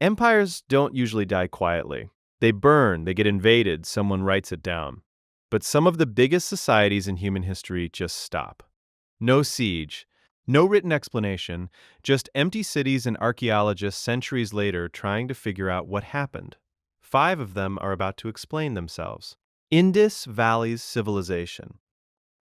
Empires don't usually die quietly. They burn, they get invaded, someone writes it down. But some of the biggest societies in human history just stop. No siege, no written explanation, just empty cities and archaeologists centuries later trying to figure out what happened. 5 of them are about to explain themselves. Indus Valley's Civilization.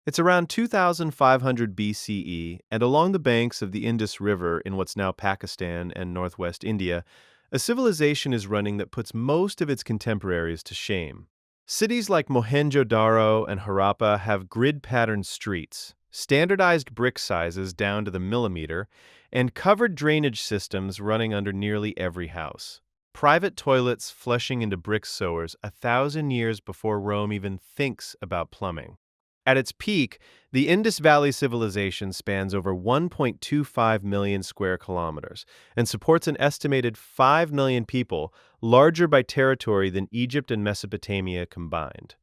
It's around 2500 BCE, and along the banks of the Indus River in what's now Pakistan and northwest India, a civilization is running that puts most of its contemporaries to shame. Cities like Mohenjo-daro and Harappa have grid-patterned streets, standardized brick sizes down to the millimeter, and covered drainage systems running under nearly every house. Private toilets flushing into brick sewers 1,000 years before Rome even thinks about plumbing. At its peak, the Indus Valley Civilization spans over 1.25 million square kilometers and supports an estimated 5 million people, larger by territory than Egypt and Mesopotamia combined.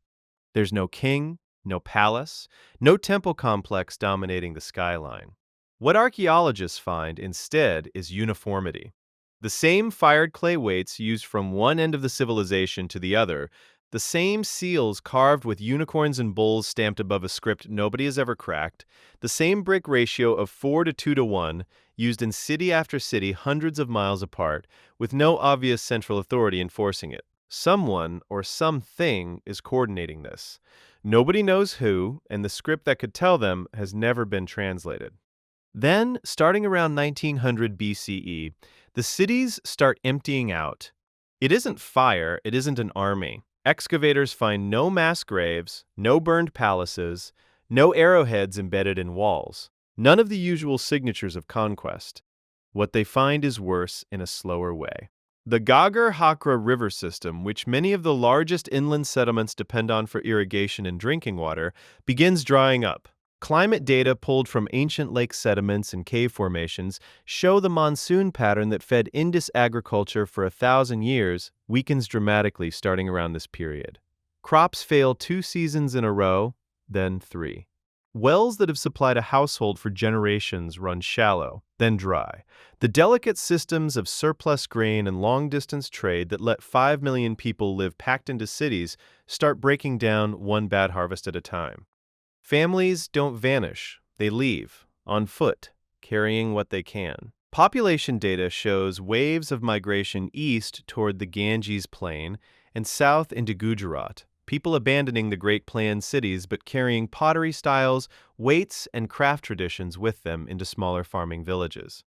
There's no king, no palace, no temple complex dominating the skyline. What archaeologists find instead is uniformity. The same fired clay weights used from one end of the civilization to the other, the same seals carved with unicorns and bulls stamped above a script nobody has ever cracked, the same brick ratio of 4 to 2 to 1 used in city after city hundreds of miles apart, with no obvious central authority enforcing it. Someone or something is coordinating this. Nobody knows who, and the script that could tell them has never been translated. Then, starting around 1900 BCE, the cities start emptying out. It isn't fire, it isn't an army. Excavators find no mass graves, no burned palaces, no arrowheads embedded in walls, none of the usual signatures of conquest. What they find is worse in a slower way. The Ghaggar-Hakra river system, which many of the largest inland settlements depend on for irrigation and drinking water, begins drying up. Climate data pulled from ancient lake sediments and cave formations show the monsoon pattern that fed Indus agriculture for 1,000 years weakens dramatically starting around this period. Crops fail 2 seasons in a row, then 3. Wells that have supplied a household for generations run shallow, then dry. The delicate systems of surplus grain and long-distance trade that let 5 million people live packed into cities start breaking down one bad harvest at a time. Families don't vanish, they leave, on foot, carrying what they can. Population data shows waves of migration east toward the Ganges Plain and south into Gujarat, people abandoning the Great Planned cities but carrying pottery styles, weights, and craft traditions with them into smaller farming villages.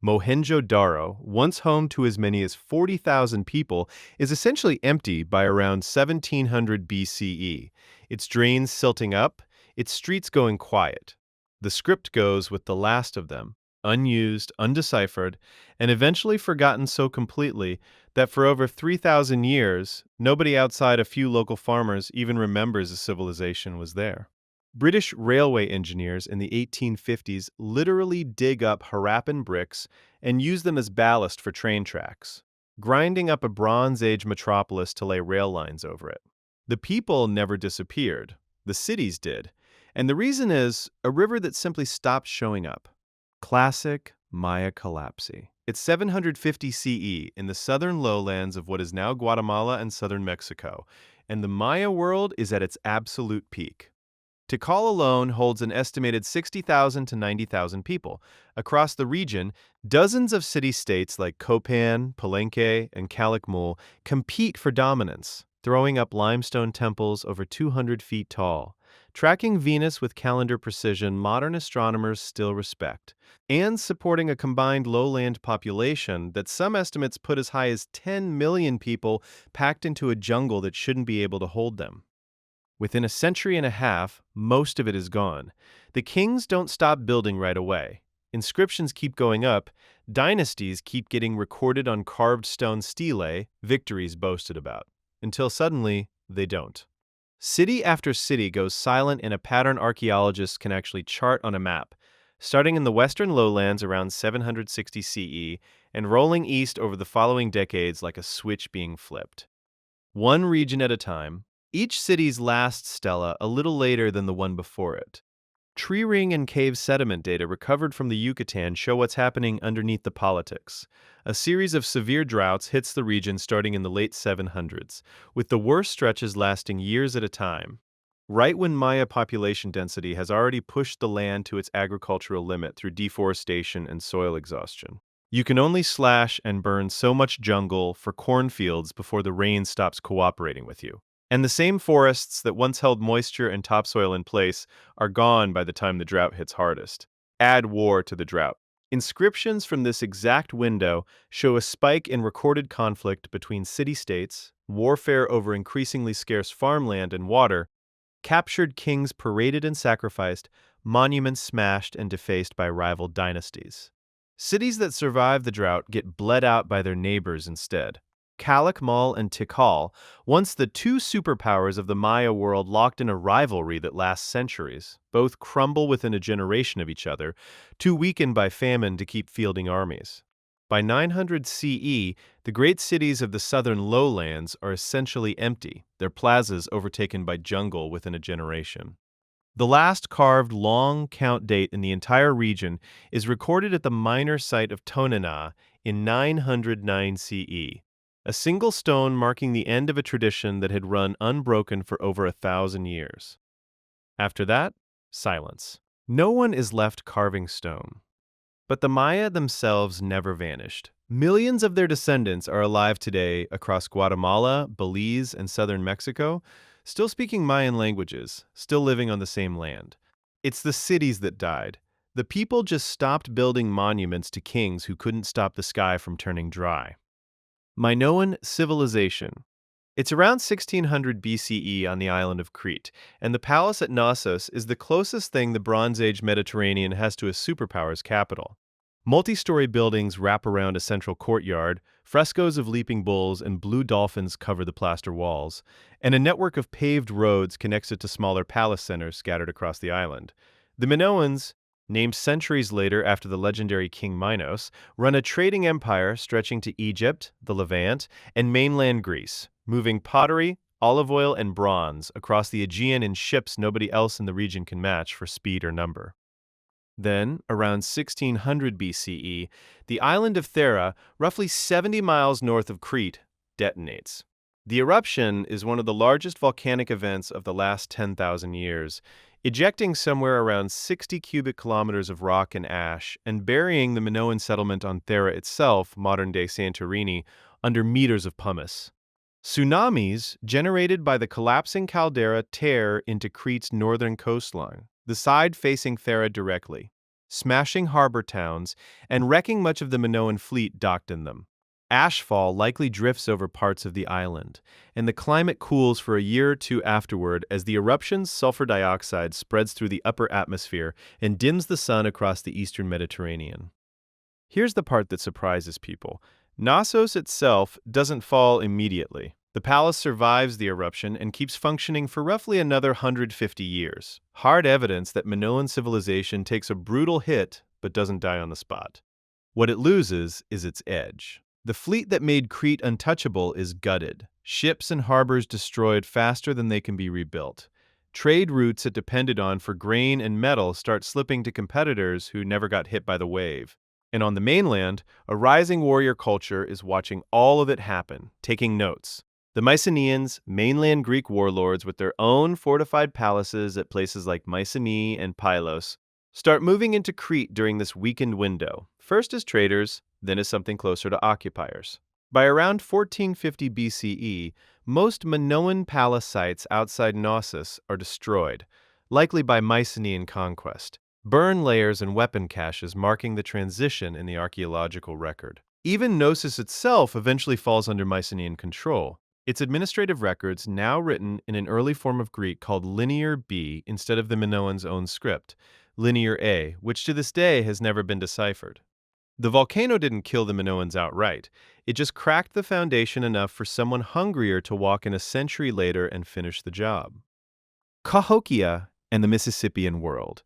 Mohenjo-daro, once home to as many as 40,000 people, is essentially empty by around 1700 BCE, its drains silting up, its streets going quiet. The script goes with the last of them, unused, undeciphered, and eventually forgotten so completely that for over 3,000 years, nobody outside a few local farmers even remembers a civilization was there. British railway engineers in the 1850s literally dig up Harappan bricks and use them as ballast for train tracks, grinding up a Bronze Age metropolis to lay rail lines over it. The people never disappeared, the cities did. And the reason is a river that simply stopped showing up. Classic Maya collapse. It's 750 CE in the southern lowlands of what is now Guatemala and southern Mexico, and the Maya world is at its absolute peak. Tikal alone holds an estimated 60,000 to 90,000 people. Across the region, dozens of city-states like Copan, Palenque, and Calakmul compete for dominance, throwing up limestone temples over 200 feet tall. Tracking Venus with calendar precision modern astronomers still respect, and supporting a combined lowland population that some estimates put as high as 10 million people packed into a jungle that shouldn't be able to hold them. Within a century and a half, most of it is gone. The kings don't stop building right away. Inscriptions keep going up, dynasties keep getting recorded on carved stone stelae, victories boasted about, until suddenly they don't. City after city goes silent in a pattern archaeologists can actually chart on a map, starting in the western lowlands around 760 CE and rolling east over the following decades like a switch being flipped. One region at a time, each city's last stela a little later than the one before it. Tree ring and cave sediment data recovered from the Yucatan show what's happening underneath the politics. A series of severe droughts hits the region starting in the late 700s, with the worst stretches lasting years at a time. Right when Maya population density has already pushed the land to its agricultural limit through deforestation and soil exhaustion. You can only slash and burn so much jungle for cornfields before the rain stops cooperating with you. And the same forests that once held moisture and topsoil in place are gone by the time the drought hits hardest. Add war to the drought. Inscriptions from this exact window show a spike in recorded conflict between city-states, warfare over increasingly scarce farmland and water, captured kings paraded and sacrificed, monuments smashed and defaced by rival dynasties. Cities that survive the drought get bled out by their neighbors instead. Calakmul and Tikal, once the two superpowers of the Maya world locked in a rivalry that lasts centuries, both crumble within a generation of each other, too weakened by famine to keep fielding armies. By 900 CE, the great cities of the southern lowlands are essentially empty, their plazas overtaken by jungle within a generation. The last carved long count date in the entire region is recorded at the minor site of Tonana in 909 CE, a single stone marking the end of a tradition that had run unbroken for over 1,000 years. After that, silence. No one is left carving stone. But the Maya themselves never vanished. Millions of their descendants are alive today across Guatemala, Belize, and southern Mexico, still speaking Mayan languages, still living on the same land. It's the cities that died. The people just stopped building monuments to kings who couldn't stop the sky from turning dry. Minoan Civilization. It's around 1600 BCE on the island of Crete, and the palace at Knossos is the closest thing the Bronze Age Mediterranean has to a superpower's capital. Multi-story buildings wrap around a central courtyard, frescoes of leaping bulls and blue dolphins cover the plaster walls, and a network of paved roads connects it to smaller palace centers scattered across the island. The Minoans, named centuries later after the legendary King Minos, run a trading empire stretching to Egypt, the Levant, and mainland Greece, moving pottery, olive oil, and bronze across the Aegean in ships nobody else in the region can match for speed or number. Then, around 1600 BCE, the island of Thera, roughly 70 miles north of Crete, detonates. The eruption is one of the largest volcanic events of the last 10,000 years, ejecting somewhere around 60 cubic kilometers of rock and ash and burying the Minoan settlement on Thera itself, modern-day Santorini, under meters of pumice. Tsunamis generated by the collapsing caldera tear into Crete's northern coastline, the side facing Thera directly, smashing harbor towns and wrecking much of the Minoan fleet docked in them. Ashfall likely drifts over parts of the island, and the climate cools for a year or two afterward as the eruption's sulfur dioxide spreads through the upper atmosphere and dims the sun across the eastern Mediterranean. Here's the part that surprises people. Knossos itself doesn't fall immediately. The palace survives the eruption and keeps functioning for roughly another 150 years. Hard evidence that Minoan civilization takes a brutal hit but doesn't die on the spot. What it loses is its edge. The fleet that made Crete untouchable is gutted. Ships and harbors destroyed faster than they can be rebuilt. Trade routes it depended on for grain and metal start slipping to competitors who never got hit by the wave. And on the mainland, a rising warrior culture is watching all of it happen, taking notes. The Mycenaeans, mainland Greek warlords with their own fortified palaces at places like Mycenae and Pylos, start moving into Crete during this weakened window, first as traders, then as something closer to occupiers. By around 1450 BCE, most Minoan palace sites outside Knossos are destroyed, likely by Mycenaean conquest. Burn layers and weapon caches marking the transition in the archaeological record. Even Knossos itself eventually falls under Mycenaean control, its administrative records now written in an early form of Greek called Linear B instead of the Minoans' own script, Linear A, which to this day has never been deciphered. The volcano didn't kill the Minoans outright. It just cracked the foundation enough for someone hungrier to walk in a century later and finish the job. Cahokia and the Mississippian world.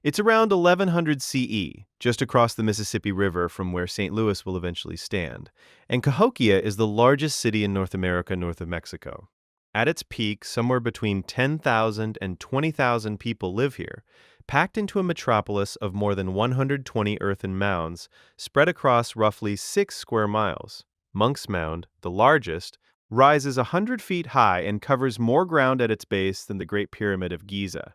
It's around 1100 CE, just across the Mississippi River from where St. Louis will eventually stand, and Cahokia is the largest city in North America north of Mexico. At its peak, somewhere between 10,000 and 20,000 people live here, packed into a metropolis of more than 120 earthen mounds spread across roughly 6 square miles. Monk's Mound, the largest, rises 100 feet high and covers more ground at its base than the Great Pyramid of Giza.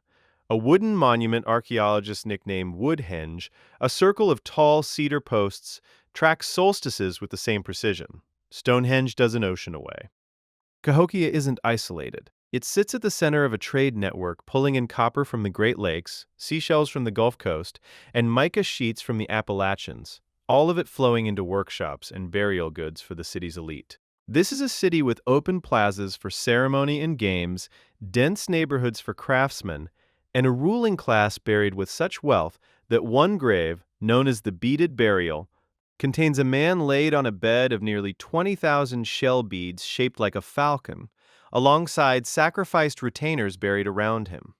A wooden monument archaeologists nickname Woodhenge, a circle of tall cedar posts, tracks solstices with the same precision. Stonehenge does an ocean away. Cahokia isn't isolated. It sits at the center of a trade network pulling in copper from the Great Lakes, seashells from the Gulf Coast, and mica sheets from the Appalachians, all of it flowing into workshops and burial goods for the city's elite. This is a city with open plazas for ceremony and games, dense neighborhoods for craftsmen, and a ruling class buried with such wealth that one grave, known as the Beaded Burial, contains a man laid on a bed of nearly 20,000 shell beads shaped like a falcon, alongside sacrificed retainers buried around him.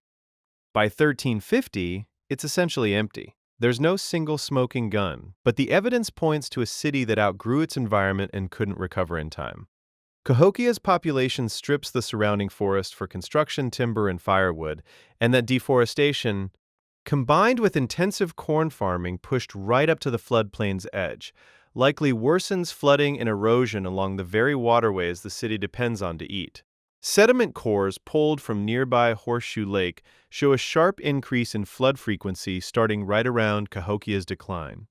By 1350, it's essentially empty. There's no single smoking gun, but the evidence points to a city that outgrew its environment and couldn't recover in time. Cahokia's population strips the surrounding forest for construction timber and firewood, and that deforestation, combined with intensive corn farming pushed right up to the floodplain's edge, likely worsens flooding and erosion along the very waterways the city depends on to eat. Sediment cores pulled from nearby Horseshoe Lake show a sharp increase in flood frequency starting right around Cahokia's decline,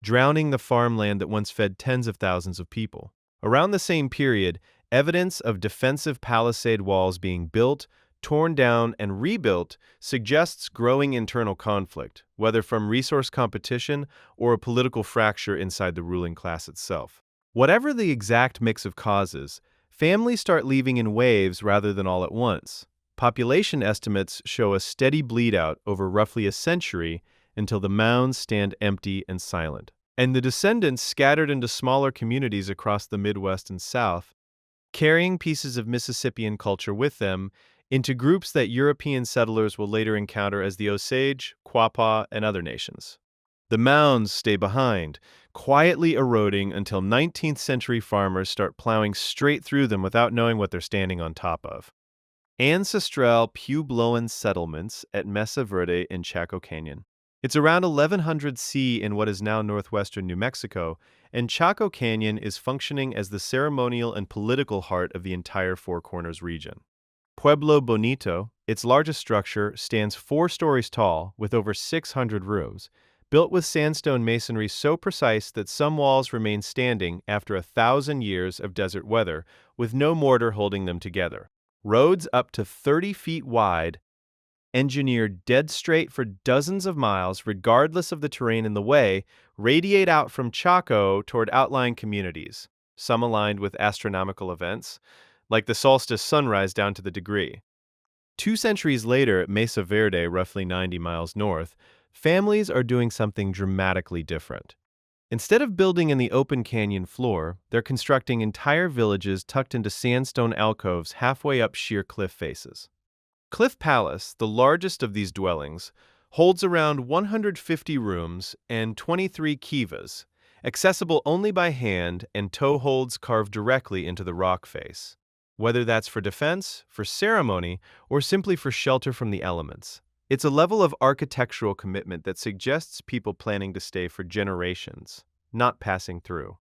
drowning the farmland that once fed tens of thousands of people. Around the same period, evidence of defensive palisade walls being built, torn down, and rebuilt suggests growing internal conflict, whether from resource competition or a political fracture inside the ruling class itself. Whatever the exact mix of causes, families start leaving in waves rather than all at once. Population estimates show a steady bleed-out over roughly a century until the mounds stand empty and silent, and the descendants scattered into smaller communities across the Midwest and South, carrying pieces of Mississippian culture with them into groups that European settlers will later encounter as the Osage, Quapaw, and other nations. The mounds stay behind, quietly eroding until 19th century farmers start plowing straight through them without knowing what they're standing on top of. Ancestral Puebloan settlements at Mesa Verde in Chaco Canyon. It's around 1100 C in what is now northwestern New Mexico, and Chaco Canyon is functioning as the ceremonial and political heart of the entire Four Corners region. Pueblo Bonito, its largest structure, stands 4 stories tall with over 600 rooms, built with sandstone masonry so precise that some walls remain standing after 1,000 years of desert weather, with no mortar holding them together. Roads up to 30 feet wide, engineered dead straight for dozens of miles regardless of the terrain in the way, radiate out from Chaco toward outlying communities, some aligned with astronomical events, like the solstice sunrise down to the degree. 2 centuries later at Mesa Verde, roughly 90 miles north, families are doing something dramatically different. Instead of building in the open canyon floor, they're constructing entire villages tucked into sandstone alcoves halfway up sheer cliff faces. Cliff Palace, the largest of these dwellings, holds around 150 rooms and 23 kivas, accessible only by hand and toe holds carved directly into the rock face, whether that's for defense, for ceremony, or simply for shelter from the elements. It's a level of architectural commitment that suggests people planning to stay for generations, not passing through.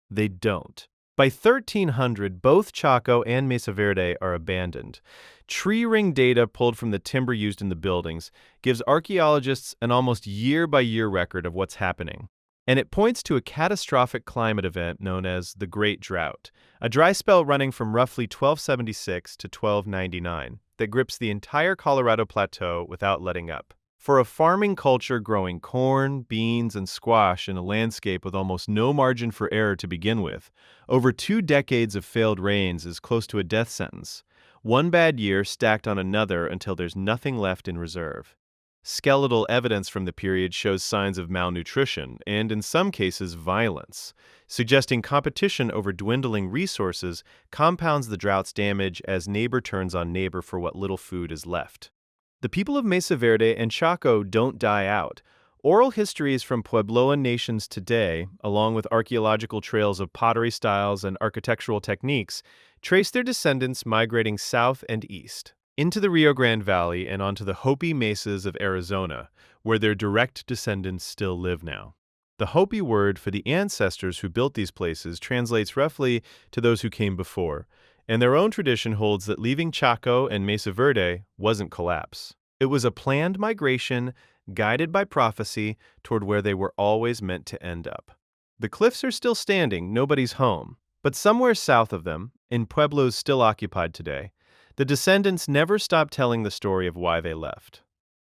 They don't. By 1300, both Chaco and Mesa Verde are abandoned. Tree ring data pulled from the timber used in the buildings gives archaeologists an almost year-by-year record of what's happening. And it points to a catastrophic climate event known as the Great Drought, a dry spell running from roughly 1276 to 1299 that grips the entire Colorado Plateau without letting up. For a farming culture growing corn, beans, and squash in a landscape with almost no margin for error to begin with, over 2 decades of failed rains is close to a death sentence, one bad year stacked on another until there's nothing left in reserve. Skeletal evidence from the period shows signs of malnutrition and, in some cases, violence, suggesting competition over dwindling resources compounds the drought's damage as neighbor turns on neighbor for what little food is left. The people of Mesa Verde and Chaco don't die out. Oral histories from Puebloan nations today, along with archaeological trails of pottery styles and architectural techniques, trace their descendants migrating south and east. into the Rio Grande Valley and onto the Hopi mesas of Arizona, where their direct descendants still live now. The Hopi word for the ancestors who built these places translates roughly to those who came before, and their own tradition holds that leaving Chaco and Mesa Verde wasn't collapse. It was a planned migration, guided by prophecy, toward where they were always meant to end up. The cliffs are still standing, nobody's home, but somewhere south of them, in pueblos still occupied today, the descendants never stopped telling the story of why they left.